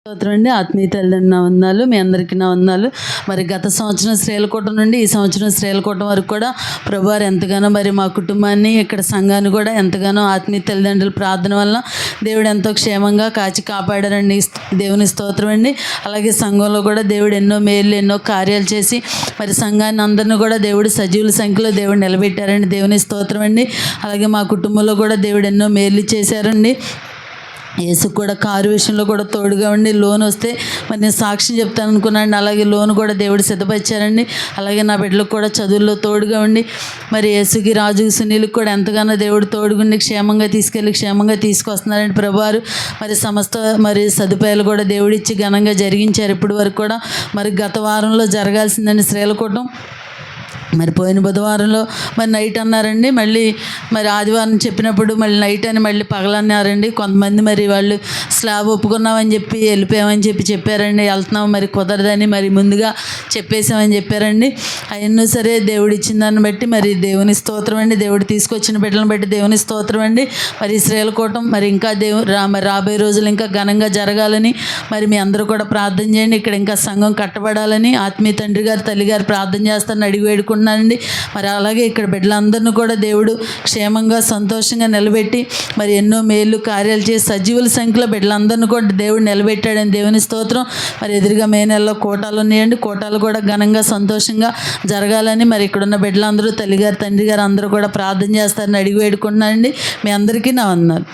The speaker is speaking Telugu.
స్తోత్రం అండి. ఆత్మీయ తల్లిదండ్రులు నా వందనాలు. మీ అందరికీ నా వందనాలు. మరి గత సంవత్సరం శ్రేలకోట నుండి ఈ సంవత్సరం శ్రేలకోట వరకు కూడా ప్రభువారు ఎంతగానో మరి మా కుటుంబాన్ని ఇక్కడ సంఘాన్ని కూడా ఎంతగానో ఆత్మీయ తల్లిదండ్రుల ప్రార్థన వల్ల దేవుడు ఎంతో క్షేమంగా కాచి కాపాడారండి. దేవుని స్తోత్రం అండి. అలాగే సంఘంలో కూడా దేవుడు ఎన్నో మేలు ఎన్నో కార్యాలు చేసి మరి సంఘాన్ని అందరినీ కూడా దేవుడు సజీవుల సంఖ్యలో దేవుడు నిలబెట్టారండి. దేవుని స్తోత్రం అండి. అలాగే మా కుటుంబంలో కూడా దేవుడు ఎన్నో మేలు చేశారండి. యేసు కూడా కారు విషయంలో కూడా తోడుగా ఉండి లోన్ వస్తే మరి నేను సాక్ష్యం చెప్తాను అనుకున్నాను. అలాగే లోన్ కూడా దేవుడు సిద్ధపరిచారండి. అలాగే నా బిడ్డలకు కూడా చదువుల్లో తోడుగా ఉండి మరి యేసుకి రాజుకి సునీలకు కూడా ఎంతగానో దేవుడు తోడుగుండి క్షేమంగా తీసుకొస్తున్నారండి ప్రభువారు. మరి సమస్త మరి సదుపాయాలు కూడా దేవుడిచ్చి ఘనంగా జరిగించారు. ఇప్పటి వరకు కూడా మరి గత వారంలో జరగాల్సిందండి శ్రేలకోటం. మరి పోయిన బుధవారంలో మరి నైట్ అన్నారండి. మళ్ళీ మరి ఆదివారం చెప్పినప్పుడు మళ్ళీ నైట్ అని మళ్ళీ పగలన్నారండి. కొంతమంది మరి వాళ్ళు స్లాబ్ ఒప్పుకున్నామని చెప్పి వెళ్ళిపోయామని చెప్పారండి. వెళ్తున్నాం మరి కుదరదని మరి ముందుగా చెప్పేసామని చెప్పారండి. అవన్నీ సరే దేవుడు ఇచ్చిన దాన్ని బట్టి మరి దేవుని స్తోత్రం అండి. దేవుడు తీసుకొచ్చిన బిడ్డలను బట్టి దేవుని స్తోత్రం అండి. మరి శ్రేలకోటం మరి ఇంకా మరి రాబోయే రోజులు ఇంకా ఘనంగా జరగాలని మరి మీ అందరూ కూడా ప్రార్థన చేయండి. ఇక్కడ ఇంకా సంఘం కట్టబడాలని ఆత్మీయ తండ్రి గారు తల్లి గారు ప్రార్థన చేస్తారని అడిగి వేడుకుంటున్నానండి. మరి అలాగే ఇక్కడ బిడ్డలందరినీ కూడా దేవుడు క్షేమంగా సంతోషంగా నిలబెట్టి మరి ఎన్నో మేలు కార్యాలు చేసి సజీవుల సంఖ్యలో బిడ్డలందరినీ కూడా దేవుడు నిలబెట్టాడని దేవుని స్తోత్రం. మరి ఎదురుగా మే నెలలో కోటాలు ఉన్నాయండి. కోటాలు కూడా ఘనంగా సంతోషంగా జరగాలని మరి ఇక్కడున్న బిడ్డలందరూ తల్లిగారు తండ్రి గారు అందరూ కూడా ప్రార్థన చేస్తారని అడిగి వేడుకుంటున్నానండి. మీ అందరికీ నా వందనాలు.